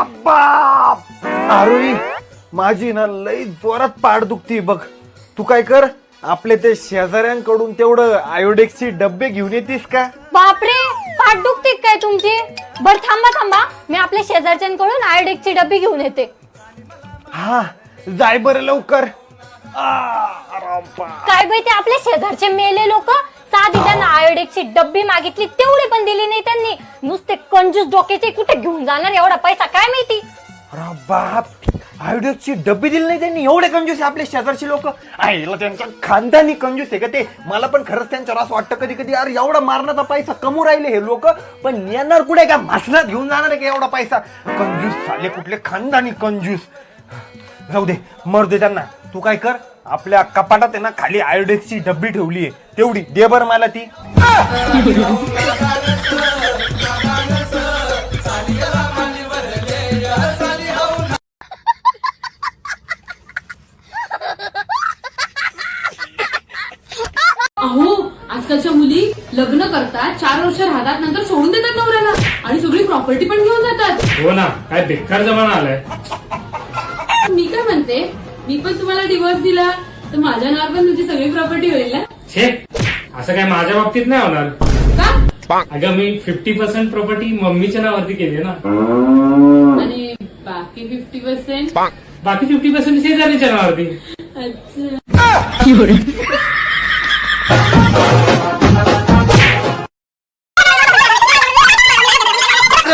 बाप अरे माझी ना लई जोरात पाठ दुखती बघ. तू काय कर, आपले ते शेजाऱ्यांकडून तेवढं आयोडेक्सचे डब्बे घेऊन येतीस का? बापरे, पाठ दुखते काय तुमची? बर थांबा, मी आपल्या शेजारच्यांकडून आयोडेक्सची डब्बी घेऊन येते. हा जाय बरं लवकर. काय बाई, ते आपल्या शेजारचे मेले लोक साधी त्यांना आयोडेक्सची डब्बी मागितली तेवढी पण दिली नाही त्यांनी. नुसते कंजूस डोक्याचे, कुठे घेऊन जाणार एवढा पैसा काय माहिती. अरे बाप, आयोडेक्सची डब्बी दिली नाही त्यांनी. एवढे कंजूस आपले शेजारचे लोक. आईला त्यांच्या खानदानी कंजूस आहे का ते? मला पण खरंच त्यांच्यावर असं वाटतं कधी कधी, अरे एवढा मारण्याचा पैसा कमवू राहिले हे लोक, पण येणार कुठे का? मासनात घेऊन जाणार आहे का एवढा पैसा? कंजूस झाले कुठले खानदानी कंजूस. जाऊ दे, मरू दे त्यांना. तू काय कर, आपल्या कपाटात आहे ना खाली आयोडेक्सची डब्बी ठेवली आहे, तेवढी दे बर मला ती. अहो, आजकालच्या मुली लग्न करतात, 4 वर्ष राहतात, नंतर सोडून देतात नवऱ्याला आणि सगळी प्रॉपर्टी पण घेऊन जातात. हो ना, काय बेकार जमाना आलाय. मी काय म्हणते, मी पण तुम्हाला डिवोर्स दिला तर माझ्या नावावर पण तुमची सगळी प्रॉपर्टी होईल ना? छे, असं काय माझ्या बाबतीत नाही होणार. का? अगं मी 50% प्रॉपर्टी मम्मीच्या नावावरती केली ना, आणि बाकी 50%? बाकी 50% शेजारीच्या नावावरती. अच्छा.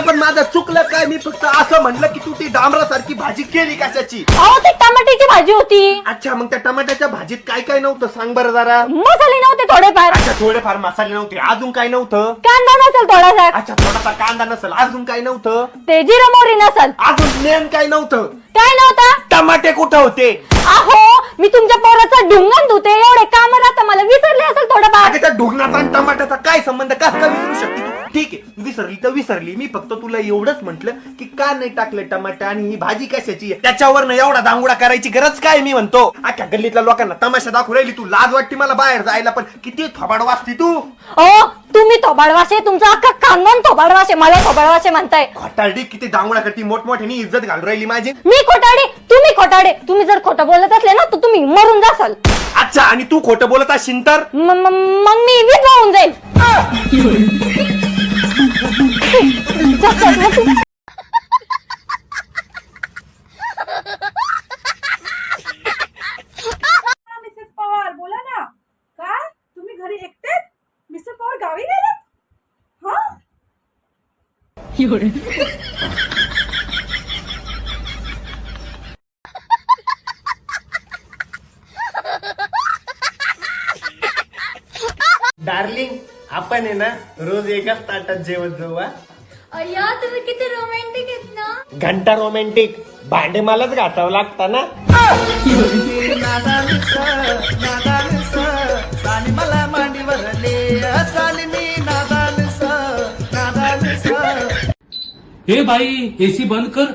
पण माझं चुकलं काय? मी फक्त असं म्हणलं की तू ती डांबरासारखी भाजी केली कशाची? अहो, ती टमाट्याची भाजी होती. अच्छा, मग त्या टमाट्याच्या भाजीत काय काय नव्हतं सांग बरं जरा. मसाले नव्हते थोडेफार. अच्छा, थोडेफार मसाले नव्हते. अजून काय नव्हतं? कांदा नसेल थोडासा. अच्छा, थोडासा कांदा नसेल. अजून काय नव्हतं? ते जिरं मोहरी नसेल. अजून मेन काय नव्हतं? काय नव्हतं? टमाटे कुठं होते? अहो, मी तुमच्या पोराचा ढुंगण धुते, एवढे काम राहतं, मला विसरले असेल थोडंफार. अगं, त्या ढुंगणाचा आणि टमाट्याचा काय संबंध? कसं काय विसरू शकते तू? ठीक आहे, विसरली तर विसरली. मी फक्त तुला एवढंच म्हंटल की का नाही टाकलं टमाटा आणि ही भाजी कशाची आहे? त्याच्यावर एवढा दांगुडा करायची गरज काय? मी म्हणतो अख्ख्या गल्लीतल्या लोकांना तमाशा दाखवू राहिली तू. लाज वाटते मला बाहेर जायला, पण किती थोबाड वाजती तू. ओ, तुम्ही थोबाडवाशे, तुमचा अख्खा खानदान थोबाडवाशे, मला थोबाडवाशे म्हणताय. खोटारडी, किती दांगुडा करती, मोठमोठ्याने इज्जत घालून राहिली माझी. मी खोटाडे, तुम्ही खोटाडे. तुम्ही जर खोटं बोलत असले ना तर तुम्ही मरून जासाल. अच्छा, आणि तू खोटं बोलत असशील तर? मग मी विधवा होऊन जाईल. मिसेस पवार, बोला ना. काय तुम्ही घरी एकटे? मिस्टर पवार गावी गेलेत? हा? डार्लिंग, आपण आहे ना रोज एकाच ताटात जेवत जाऊ. अय्या, तुम्ही किती रोमॅन्टिक आहेत ना. घंटा रोमॅन्टिक. भांडे मलाच घासावं लागतं ना. हे बाई, एसी बंद कर.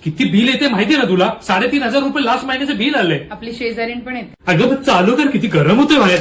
किती बिल येते माहितीये ना तुला? 3,500 रुपये लास्ट महिन्याचं बिल आलंय. आपली शेजारीण पण आहेत. अगं चालू कर, किती गरम होतोय बाहेर.